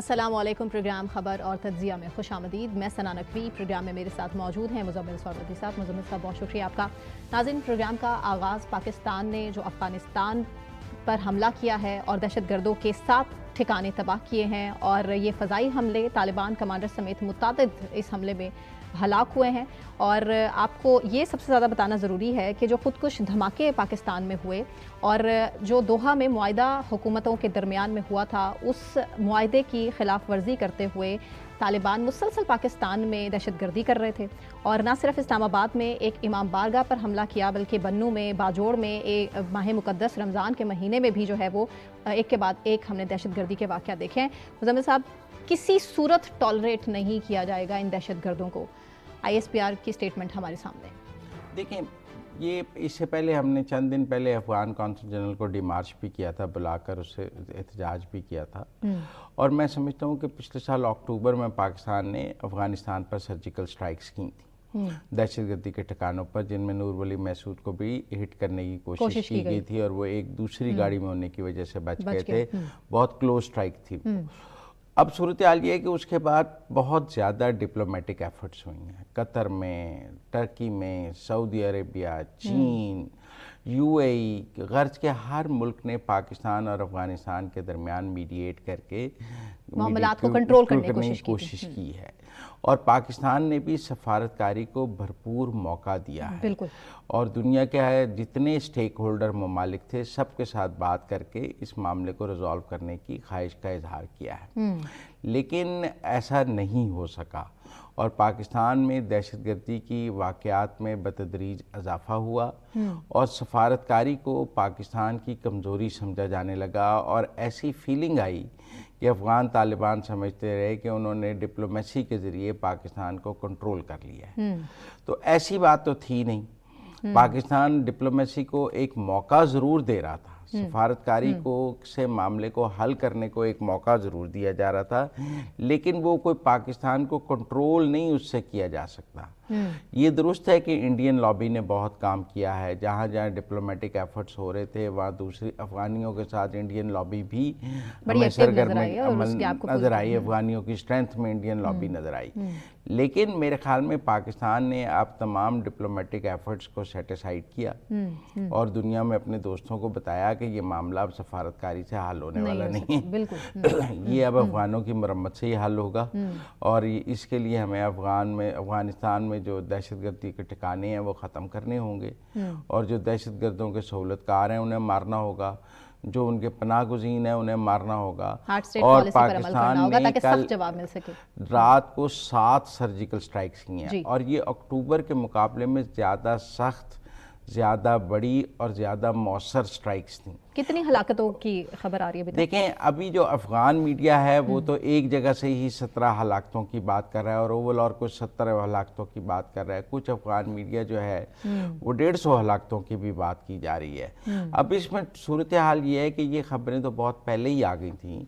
السلام علیکم۔ پروگرام خبر اور تجزیہ میں خوش آمدید۔ میں ثنا نقوی، پروگرام میں میرے ساتھ موجود ہیں مزمل سوربتی صاحب۔ مزمل صاحب بہت شکریہ آپ کا۔ ناظرین، پروگرام کا آغاز پاکستان نے جو افغانستان پر حملہ کیا ہے اور دہشت گردوں کے 7 ٹھکانے تباہ کیے ہیں، اور یہ فضائی حملے طالبان کمانڈر سمیت متعدد اس حملے میں ہلاک ہوئے ہیں، اور آپ کو یہ سب سے زیادہ بتانا ضروری ہے کہ جو خودکش دھماکے پاکستان میں ہوئے اور جو دوحہ میں معاہدہ حکومتوں کے درمیان میں ہوا تھا، اس معاہدے کی خلاف ورزی کرتے ہوئے طالبان مسلسل پاکستان میں دہشت گردی کر رہے تھے، اور نہ صرف اسلام آباد میں ایک امام بارگاہ پر حملہ کیا، بلکہ بنوں میں، باجوڑ میں ماہ مقدس رمضان کے مہینے میں بھی جو ہے وہ ایک کے بعد ایک ہم نے دہشت گردی کے واقعات دیکھے ہیں۔ مزمل صاحب، کسی صورت ٹالریٹ نہیں کیا جائے گا ان دہشت گردوں کو۔ آئی ایس پی آر کی سٹیٹمنٹ ہمارے سامنے۔ دیکھیں، یہ اس سے پہلے ہم نے چند دن پہلے افغان کونسل جنرل کو ڈی مارچ بھی کیا تھا، بلا کر اس سے احتجاج بھی کیا تھا، اور میں سمجھتا ہوں کہ پچھلے سال اکتوبر میں پاکستان نے افغانستان پر سرجیکل سٹرائکس کی تھی دہشت گردی کے ٹھکانوں پر، جن میں نور ولی محسود کو بھی ہٹ کرنے کی کوشش کی گئی تھی، اور وہ ایک دوسری گاڑی میں ہونے کی وجہ سے بچ گئے تھے۔ بہت کلوز سٹرائک تھی۔ اب صورتحال یہ ہے کہ اس کے بعد بہت زیادہ ڈپلومیٹک ایفرٹس ہوئی ہیں، قطر میں، ٹرکی میں، سعودی عربیہ، چین، یو اے ای، غرض کے ہر ملک نے پاکستان اور افغانستان کے درمیان میڈیٹ کر کے معاملات کو کنٹرول کرنے کی کوشش کی ہے، اور پاکستان نے بھی سفارتکاری کو بھرپور موقع دیا ہے، بالکل، اور دنیا کے جتنے سٹیک ہولڈر ممالک تھے سب کے ساتھ بات کر کے اس معاملے کو ریزالو کرنے کی خواہش کا اظہار کیا ہے، لیکن ایسا نہیں ہو سکا، اور پاکستان میں دہشت گردی کی واقعات میں بتدریج اضافہ ہوا، اور سفارتکاری کو پاکستان کی کمزوری سمجھا جانے لگا، اور ایسی فیلنگ آئی کہ افغان طالبان سمجھتے رہے کہ انہوں نے ڈپلومیسی کے ذریعے پاکستان کو کنٹرول کر لیا ہے۔ تو ایسی بات تو تھی نہیں، پاکستان ڈپلومیسی کو ایک موقع ضرور دے رہا تھا، سفارتکاری کو سے معاملے کو حل کرنے کو ایک موقع ضرور دیا جا رہا تھا، لیکن وہ کوئی پاکستان کو کنٹرول نہیں اس سے کیا جا سکتا۔ یہ درست ہے کہ انڈین لابی نے بہت کام کیا ہے، جہاں جہاں ڈپلومیٹک ایفرٹس ہو رہے تھے وہاں دوسری افغانیوں کے ساتھ انڈین لابی بھی ہمیں سرگرم عمل نظر آئی، افغانیوں کی اسٹرینتھ میں انڈین لابی نظر آئی، لیکن میرے خیال میں پاکستان نے اب تمام ڈپلومیٹک ایفرٹس کو سیٹ اسائیڈ کیا اور دنیا میں اپنے دوستوں کو بتایا کہ یہ معاملہ اب سفارتکاری سے حل ہونے والا نہیں ہے، یہ اب افغانوں کی مرمت سے ہی حل ہوگا، اور اس کے لیے ہمیں افغانستان میں جو دہشت گردی کے ٹھکانے ہیں وہ ختم کرنے ہوں گے، اور جو دہشت گردوں کے سہولت کار ہیں انہیں مارنا ہوگا، جو ان کے پناہ گزین ہیں انہیں مارنا ہوگا، اور پاکستان نے کل رات کو 7 سرجیکل سٹرائکس کی ہیں، اور یہ اکتوبر کے مقابلے میں زیادہ سخت، زیادہ بڑی اور زیادہ مؤثر سٹرائکس تھیں۔ کتنی ہلاکتوں کی خبر آ رہی ہے؟ دیکھیں، ابھی جو افغان میڈیا ہے وہ تو ایک جگہ سے ہی 17 ہلاکتوں کی بات کر رہا ہے، اور اوول اور کچھ 17 ہلاکتوں کی بات کر رہا ہے، کچھ افغان میڈیا جو ہے وہ 150 ہلاکتوں کی بھی بات کی جا رہی ہے۔ اب اس میں صورتحال یہ ہے کہ یہ خبریں تو بہت پہلے ہی آ گئی تھیں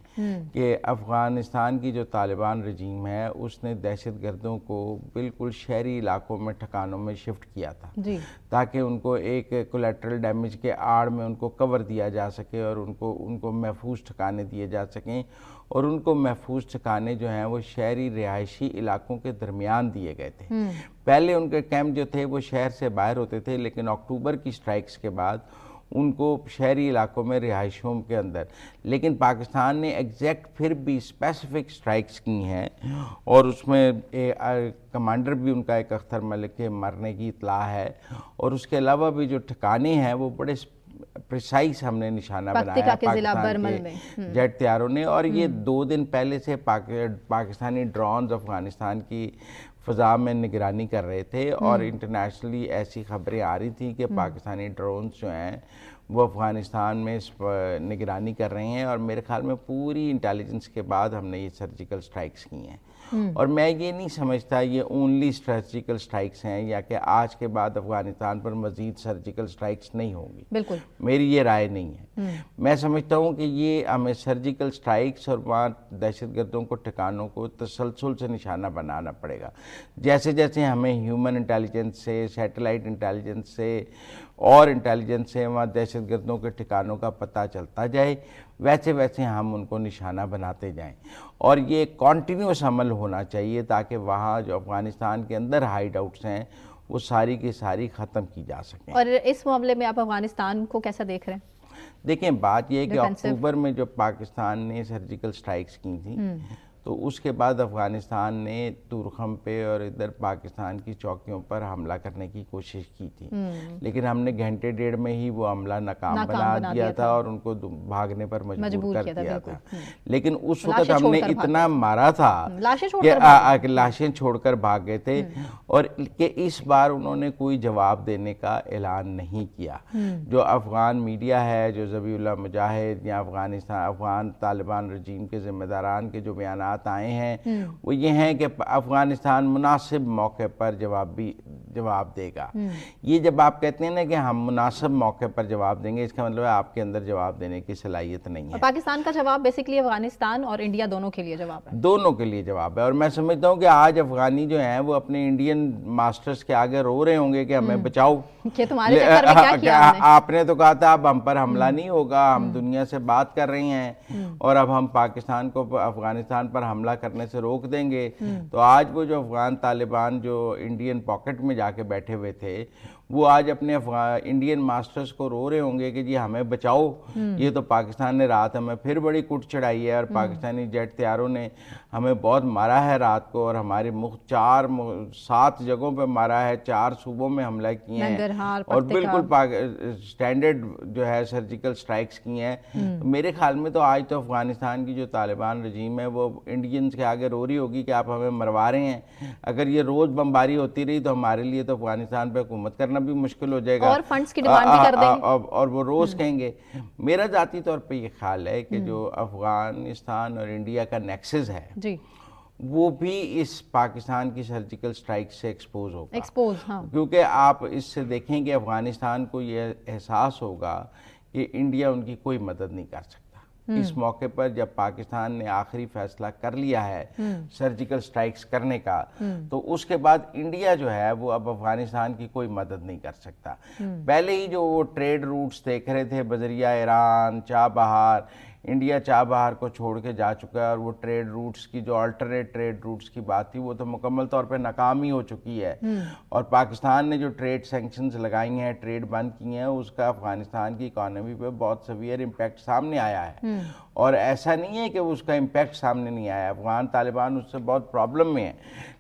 کہ افغانستان کی جو طالبان رجیم ہے اس نے دہشت گردوں کو بالکل شہری علاقوں میں ٹھکانوں میں شفٹ کیا تھا، تاکہ ان کو ایک کولیٹرل ڈیمیج کے آڑ میں ان کو کور دیا جا سکے، اور ان کو محفوظ ٹھکانے دیے جا سکیں، اور ان کو محفوظ ٹھکانے جو ہیں وہ شہری رہائشی علاقوں کے درمیان دیے گئے تھے۔ پہلے ان کے کیمپ جو تھے وہ شہر سے باہر ہوتے تھے، لیکن اکتوبر کی سٹرائکس کے بعد ان کو شہری علاقوں میں رہائشوں کے اندر، لیکن پاکستان نے ایگزیکٹ پھر بھی اسپیسیفک سٹرائکس کی ہیں، اور اس میں کمانڈر بھی ان کا ایک اختر ملک کے مرنے کی اطلاع ہے، اور اس کے علاوہ بھی جو ٹھکانے ہیں وہ بڑے پریسائز ہم نے نشانہ بنایا ہے پاکستان کے جیٹ طیاروں نے، اور یہ 2 دن پہلے سے پاکستانی ڈرونز افغانستان کی فضا میں نگرانی کر رہے تھے، اور انٹرنیشنلی ایسی خبریں آ رہی تھیں کہ پاکستانی ڈرونز جو ہیں وہ افغانستان میں نگرانی کر رہے ہیں، اور میرے خیال میں پوری انٹیلیجنس کے بعد ہم نے یہ سرجیکل سٹرائکس کی ہیں، اور میں یہ نہیں سمجھتا یہ اونلی سرجیکل سٹرائکس ہیں، یا کہ آج کے بعد افغانستان پر مزید سرجیکل سٹرائکس نہیں ہوں گی، بالکل میری یہ رائے نہیں ہے۔ میں سمجھتا ہوں کہ یہ ہمیں سرجیکل سٹرائکس اور وہاں دہشت گردوں کو ٹھکانوں کو تسلسل سے نشانہ بنانا پڑے گا، جیسے جیسے ہمیں ہیومن انٹیلیجنس سے، سیٹلائٹ انٹیلیجنس سے اور انٹیلیجنس سے وہاں دہشت دہشت گردوں کے ٹھکانوں کا پتہ چلتا جائے ویسے ویسے ہم ان کو نشانہ بناتے جائیں، اور یہ کانٹینیوس عمل ہونا چاہیے تاکہ وہاں جو افغانستان کے اندر ہائیڈ آؤٹس ہیں وہ ساری کی ساری ختم کی جا سکیں۔ اور اس معاملے میں آپ افغانستان کو کیسا دیکھ رہے ہیں؟ دیکھیں بات یہ ہے کہ اکتوبر میں جو پاکستان نے سرجیکل سٹرائکس کی تھیں تو اس کے بعد افغانستان نے تورخم پہ اور ادھر پاکستان کی چوکیوں پر حملہ کرنے کی کوشش کی تھی، لیکن ہم نے گھنٹے ڈیڑھ میں ہی وہ حملہ ناکام بنا دیا تھا اور ان کو بھاگنے پر مجبور کر دیا تھا۔ لیکن اس وقت ہم نے اتنا مارا تھا کہ لاشیں چھوڑ کر بھاگ گئے تھے، اور کہ اس بار انہوں نے کوئی جواب دینے کا اعلان نہیں کیا۔ جو افغان میڈیا ہے، جو ذبیح اللہ مجاہد یا افغان طالبان رجیم کے ذمہ داران کے جو بیانات آئے ہیں وہ یہ ہیں کہ افغانستان مناسب موقع پر جواب دے گا۔ یہ جب آپ کہتے ہیں نا کہ ہم مناسب موقع پر جواب دیں گے، اس کا مطلب ہے آپ کے اندر جواب دینے کی صلاحیت نہیں ہے۔ پاکستان کا جواب بیسیکلی افغانستان اور انڈیا دونوں کے لیے جواب ہے، دونوں کے لیے جواب ہے، اور میں سمجھتا ہوں کہ آج افغانی جو ہیں وہ اپنے انڈین ماسٹرز کے آگے رو رہے ہوں گے کہ ہمیں بچاؤ، کہ تمہارے چکر میں کیا کیا ہم نے۔ آپ نے تو کہا تھا اب ہم پر حملہ نہیں ہوگا، ہم دنیا سے بات کر رہی ہیں اور اب ہم پاکستان کو افغانستان پر حملہ کرنے سے روک دیں گے۔ تو آج وہ جو افغان طالبان جو انڈین پاکٹ میں جا کے بیٹھے ہوئے تھے وہ آج اپنے انڈین ماسٹرز کو رو رہے ہوں گے کہ جی ہمیں بچاؤ، یہ تو پاکستان نے رات ہمیں پھر بڑی کٹ چڑھائی ہے، اور پاکستانی جیٹ طیاروں نے ہمیں بہت مارا ہے رات کو، اور ہماری 7 جگہوں پہ مارا ہے، 4 صوبوں میں حملہ کیے ہیں، اور بالکل سٹینڈرڈ جو ہے سرجیکل سٹرائکس کی ہیں۔ میرے خیال میں تو آج تو افغانستان کی جو طالبان رجیم ہے وہ انڈینز کے آگے رو رہی ہوگی کہ آپ ہمیں مروا رہے ہیں۔ اگر یہ روز بمباری ہوتی رہی تو ہمارے لیے تو افغانستان پہ حکومت کرنا بھی مشکل ہو جائے گا، اور فنڈز کی ڈیمانڈ بھی کر دیں گے، اور وہ روز کہیں گے۔ میرا ذاتی طور پہ یہ خیال ہے کہ جو افغانستان اور انڈیا کا نیکسس ہے وہ بھی اس پاکستان کی سرجیکل سٹرائک سے ایکسپوز ہوگا، کیونکہ آپ اس سے دیکھیں کہ افغانستان کو یہ احساس ہوگا کہ انڈیا ان کی کوئی مدد نہیں کر سکتا۔ اس موقع پر جب پاکستان نے آخری فیصلہ کر لیا ہے سرجیکل سٹرائکس کرنے کا، تو اس کے بعد انڈیا جو ہے وہ اب افغانستان کی کوئی مدد نہیں کر سکتا۔ پہلے ہی جو وہ ٹریڈ روٹس دیکھ رہے تھے بذریعہ ایران، چابہار، انڈیا چابہار کو چھوڑ کے جا چکا ہے، اور وہ ٹریڈ روٹس کی جو آلٹرنیٹ ٹریڈ روٹس کی بات تھی وہ تو مکمل طور پہ ناکام ہی ہو چکی ہے، اور پاکستان نے جو ٹریڈ سینکشنز لگائی ہیں، ٹریڈ بند کی ہیں، اس کا افغانستان کی اکانومی پہ بہت سیویئر امپیکٹ سامنے آیا ہے۔ اور ایسا نہیں ہے کہ اس کا امپیکٹ سامنے نہیں آیا، افغان طالبان اس سے بہت پرابلم میں ہیں،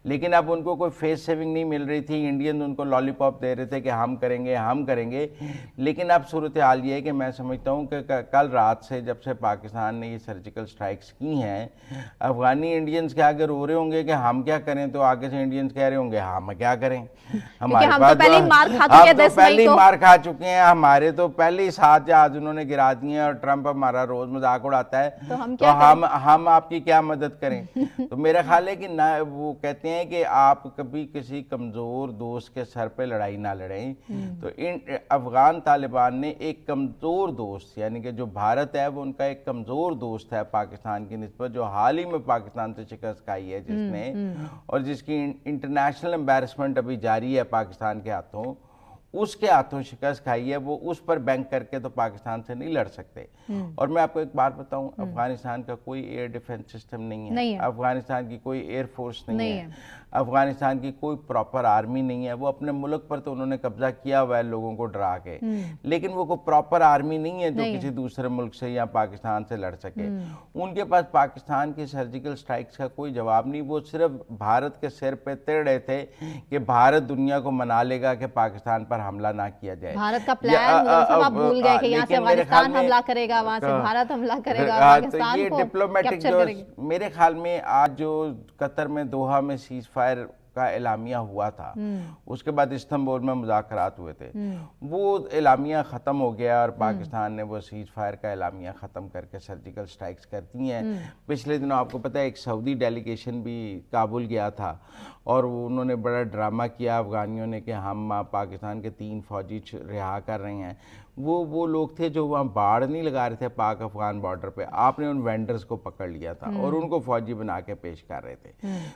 لیکن اب ان کو کوئی فیس سیونگ نہیں مل رہی تھی، انڈین ان کو لالی پاپ دے رہے تھے کہ ہم کریں گے، لیکن اب صورتحال یہ ہے کہ میں سمجھتا ہوں کہ کل رات سے جب سے پاکستان نے یہ سرجیکل سٹرائکس کی ہیں، افغانی انڈینز کے آگے رو رہے ہوں گے کہ ہم کیا کریں، تو آگے سے انڈینز کہہ رہے ہوں گے ہم کیا کریں، ہمارے پاس ہم تو پہلے ہی مار کھا چکے ہیں، ہمارے تو پہلے ہی 7 جہاز انہوں نے گرا دیے ہیں، اور ٹرمپ ہمارا روز مذاق اڑاتا ہے، تو ہم آپ کی کیا مدد کریں۔ تو میرا خیال ہے کہ وہ کہتے ہیں کہ آپ کبھی کسی کمزور دوست کے سر پہ لڑائی نہ لڑیں، تو افغان طالبان نے ایک کمزور دوست، یعنی کہ جو بھارت ہے وہ ان کا ایک کمزور دوست ہے پاکستان کی نسبت، جو حال ہی میں پاکستان سے شکست کھائی ہے جس نے، اور جس کی انٹرنیشنل امبیرسمنٹ ابھی جاری ہے پاکستان کے ہاتھوں، اس کے ہاتھوں شکست کھائی ہے، وہ اس پر بینک کر کے تو پاکستان سے نہیں لڑ سکتے۔ اور میں آپ کو ایک بات بتاؤں، افغانستان کا کوئی ایئر ڈیفنس سسٹم نہیں ہے، افغانستان کی کوئی ایئر فورس نہیں ہے، افغانستان کی کوئی پراپر آرمی نہیں ہے۔ وہ اپنے ملک پر تو انہوں نے قبضہ کیا ہوا ہے لوگوں کو ڈرا کے، لیکن وہ کوئی پراپر آرمی نہیں ہے جو کسی دوسرے ملک سے یا پاکستان سے لڑ سکے۔ ان کے پاس پاکستان کی سرجیکل سٹرائکس کا کوئی جواب نہیں، وہ صرف بھارت کے سر پہ تڑ رہے تھے کہ بھارت دنیا کو منا لے گا کہ پاکستان پر حملہ نہ کیا جائے۔ بھارت کا پلان آپ بھول گئے کہ یہاں سے افغانستان حملہ کرے گا، وہاں سے بھارت حملہ کرے گا، پاکستان کو کیپچر کرے گا۔ میرے خیال میں آج جو قطر میں دوحہ میں سیز فائر کا اعلامیہ ہوا تھا، اس کے بعد استنبول میں مذاکرات ہوئے تھے، وہ اعلامیہ ختم ہو گیا، اور پاکستان نے وہ سیز فائر کا اعلامیہ ختم کر کے سرجیکل سٹرائکس کرتی ہیں۔ پچھلے دنوں آپ کو پتہ ہے ایک سعودی ڈیلیگیشن بھی کابل گیا تھا، اور انہوں نے بڑا ڈرامہ کیا افغانیوں نے کہ ہم پاکستان کے 3 فوجی رہا کر رہے ہیں۔ وہ لوگ تھے جو وہاں باڑ نہیں لگا رہے تھے پاک افغان بارڈر پہ، آپ نے ان وینڈرز کو پکڑ لیا تھا اور ان کو فوجی بنا کے پیش کر رہے تھے.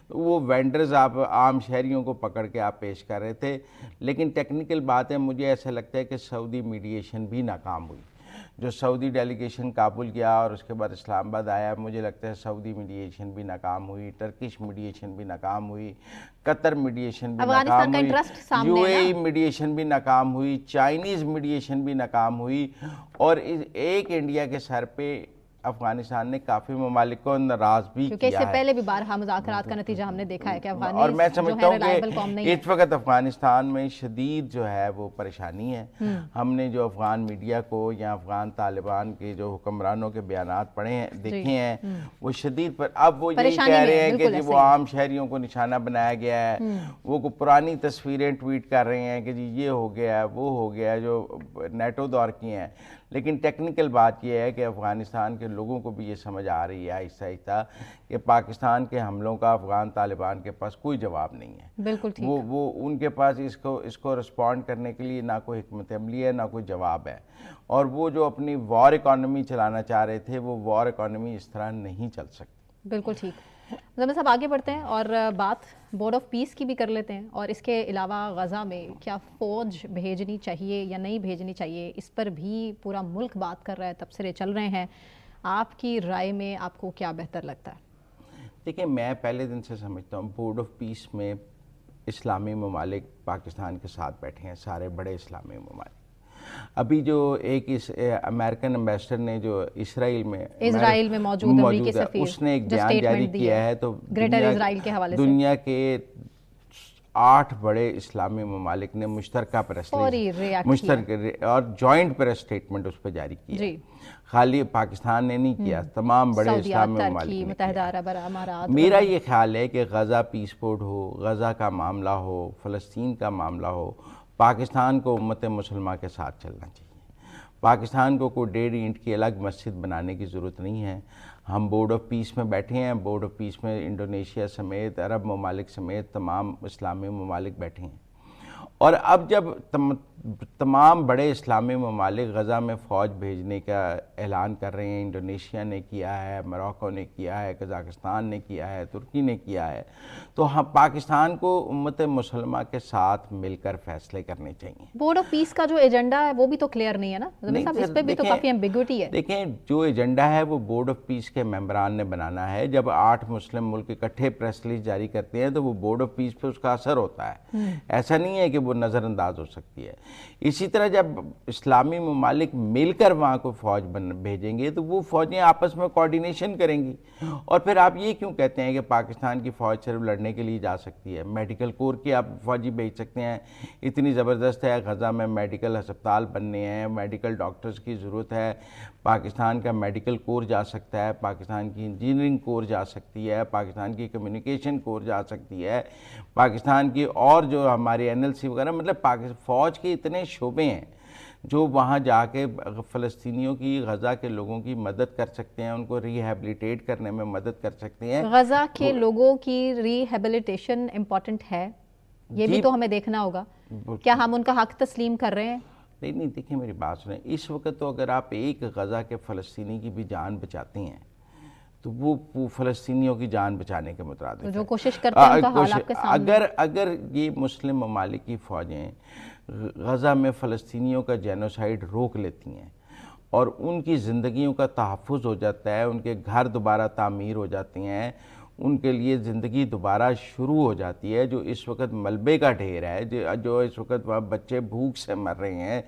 وہ وینڈرز آپ عام شہریوں کو پکڑ کے آپ پیش کر رہے تھے. لیکن ٹیکنیکل بات ہے، مجھے ایسا لگتا ہے کہ سعودی میڈیشن بھی ناکام ہوئی. جو سعودی ڈیلیگیشن کابل گیا اور اس کے بعد اسلام آباد آیا، مجھے لگتا ہے سعودی میڈیشن بھی ناکام ہوئی، ٹرکش میڈیشن بھی ناکام ہوئی، قطر میڈیشن بھی ناکام ہوئی، یو اے ای میڈیشن بھی ناکام ہوئی، چائنیز میڈیشن بھی ناکام ہوئی. اور ایک انڈیا کے سر پہ افغانستان نے کافی ممالک کو ناراض بھی کیا ہے، کیونکہ اس سے پہلے بھی بارہا مذاکرات کا نتیجہ ہم نے دیکھا ہے کہ افغانی اور میں سمجھتا ہوں کہ اس وقت افغانستان میں شدید جو ہے وہ پریشانی ہے. ہم نے جو افغان میڈیا کو یا افغان طالبان کے جو حکمرانوں کے بیانات پڑھے ہیں، دیکھے ہیں، وہ شدید پر اب وہ یہی کہہ رہے ہیں کہ جی وہ عام شہریوں کو نشانہ بنایا گیا ہے. وہ پرانی تصویریں ٹویٹ کر رہے ہیں کہ جی یہ ہو گیا ہے، وہ ہو گیا ہے، جو نیٹو دور کی ہیں. لیکن ٹیکنیکل بات یہ ہے کہ افغانستان کے لوگوں کو بھی یہ سمجھ آ رہی ہے آہستہ آہستہ کہ پاکستان کے حملوں کا افغان طالبان کے پاس کوئی جواب نہیں ہے. بالکل ٹھیک. وہ ان کے پاس اس کو رسپونڈ کرنے کے لیے نہ کوئی حکمت عملی ہے، نہ کوئی جواب ہے. اور وہ جو اپنی وار اکانومی چلانا چاہ رہے تھے، وہ وار اکانومی اس طرح نہیں چل سکتی. بالکل ٹھیک. مزمل صاحب آگے بڑھتے ہیں اور بات بورڈ آف پیس کی بھی کر لیتے ہیں. اور اس کے علاوہ غزہ میں کیا فوج بھیجنی چاہیے یا نہیں بھیجنی چاہیے، اس پر بھی پورا ملک بات کر رہا ہے، تبصرے چل رہے ہیں. آپ کی رائے میں آپ کو کیا بہتر لگتا ہے؟ دیکھیں، میں پہلے دن سے سمجھتا ہوں بورڈ آف پیس میں اسلامی ممالک پاکستان کے ساتھ بیٹھے ہیں، سارے بڑے اسلامی ممالک. ابھی جو ایک امریکن امبیسڈر نے جو اسرائیل میں موجود امریکی سفیر، اس نے ایک بیان جاری کیا ہے، تو گریٹر اسرائیل کے حوالے سے دنیا کے 8 بڑے اسلامی ممالک نے مشترکہ اور جوائنٹ پریس سٹیٹمنٹ اس پہ جاری کیا. خالی پاکستان نے نہیں کیا، تمام بڑے اسلامی ممالک نے متحدہ عرب امارات. میرا یہ خیال ہے کہ غزہ پیس بورڈ ہو، غزہ کا معاملہ ہو، فلسطین کا معاملہ ہو، پاکستان کو امت مسلمہ کے ساتھ چلنا چاہیے. پاکستان کو کوئی 1.5 اینٹ کی الگ مسجد بنانے کی ضرورت نہیں ہے. ہم بورڈ آف پیس میں بیٹھے ہیں، بورڈ آف پیس میں انڈونیشیا سمیت، عرب ممالک سمیت تمام اسلامی ممالک بیٹھے ہیں. اور اب جب تمام بڑے اسلامی ممالک غزہ میں فوج بھیجنے کا اعلان کر رہے ہیں، انڈونیشیا نے کیا ہے، موروکو نے کیا ہے، قزاقستان نے کیا ہے، ترکی نے کیا ہے، تو ہم پاکستان کو امت مسلمہ کے ساتھ مل کر فیصلے کرنے چاہیے. بورڈ آف پیس کا جو ایجنڈا ہے وہ بھی تو کلیئر نہیں ہے نا صاحب، اس پہ بھی تو کافی ایمبیگوٹی ہے. دیکھیں، جو ایجنڈا ہے وہ بورڈ آف پیس کے ممبران نے بنانا ہے. جب 8 مسلم ملک اکٹھے پریس ریلیز جاری کرتے ہیں تو وہ بورڈ آف پیس پہ اس کا اثر ہوتا ہے. ایسا نہیں ہے کہ وہ نظر انداز ہو سکتی ہے. اسی طرح جب اسلامی ممالک مل کر وہاں کو فوج بھیجیں گے تو وہ فوجیں آپس میں کوارڈینیشن کریں گی. اور پھر آپ یہ کیوں کہتے ہیں کہ پاکستان کی فوج صرف لڑنے کے لیے جا سکتی ہے؟ میڈیکل کور کی آپ فوجی بھیج سکتے ہیں. اتنی زبردست ہے غزہ میں میڈیکل ہسپتال بننے ہیں، میڈیکل ڈاکٹرز کی ضرورت ہے. پاکستان کا میڈیکل کور جا سکتا ہے، پاکستان کی انجینئرنگ کور جا سکتی ہے، پاکستان کی کمیونیکیشن کور جا سکتی ہے، پاکستان کی اور جو ہماری NLC وغیرہ، مطلب فوج کے اتنے شعبے ہیں جو وہاں جا کے فلسطینیوں کی، غزہ کے لوگوں کی مدد کر سکتے ہیں، ان کو ری ہیبلیٹیٹ کرنے میں مدد کر سکتے ہیں. غزہ کے لوگوں کی ری ہیبلیٹیشن امپورٹنٹ ہے، یہ بھی تو ہمیں دیکھنا ہوگا. کیا ہم ان کا حق تسلیم کر رہے ہیں؟ نہیں، دیکھیں میری بات سنیں. اس وقت تو اگر آپ ایک غزہ کے فلسطینی کی بھی جان بچاتے ہیں تو وہ فلسطینیوں کی جان بچانے کے مترادف ہے. جو کوشش کرتے ہیں ان کا حال آپ کے سامنے. اگر یہ مسلم ممالک کی فوجیں غزہ میں فلسطینیوں کا جینوسائیڈ روک لیتی ہیں اور ان کی زندگیوں کا تحفظ ہو جاتا ہے، ان کے گھر دوبارہ تعمیر ہو جاتے ہیں، ان کے لیے زندگی دوبارہ شروع ہو جاتی ہے. جو اس وقت ملبے کا ڈھیر ہے، جو اس وقت وہاں بچے بھوک سے مر رہے ہیں،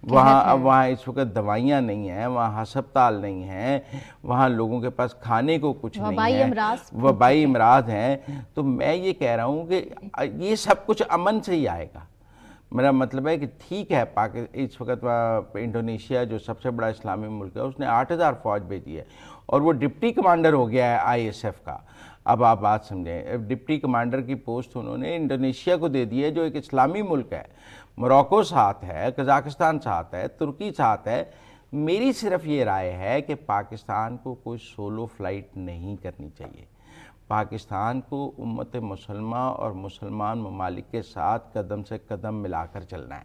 وہاں اس وقت دوائیاں نہیں ہیں، وہاں ہسپتال نہیں ہیں، وہاں لوگوں کے پاس کھانے کو کچھ نہیں ہے، وبائی امراض ہیں. تو میں یہ کہہ رہا ہوں کہ یہ سب کچھ امن سے ہی آئے گا. میرا مطلب ہے کہ ٹھیک ہے، اس وقت انڈونیشیا جو سب سے بڑا اسلامی ملک ہے، اس نے 8000 فوج بھیجی ہے اور وہ ڈپٹی کمانڈر ہو گیا ہے ISF کا. اب آپ بات سمجھیں، ڈپٹی کمانڈر کی پوسٹ انہوں نے انڈونیشیا کو دے دی ہے جو ایک اسلامی ملک ہے. موروکو ساتھ ہے، قزاقستان ساتھ ہے، ترکی ساتھ ہے. میری صرف یہ رائے ہے کہ پاکستان کو کوئی سولو فلائٹ نہیں کرنی چاہیے. پاکستان کو امت مسلمہ اور مسلمان ممالک کے ساتھ قدم سے قدم ملا کر چلنا ہے.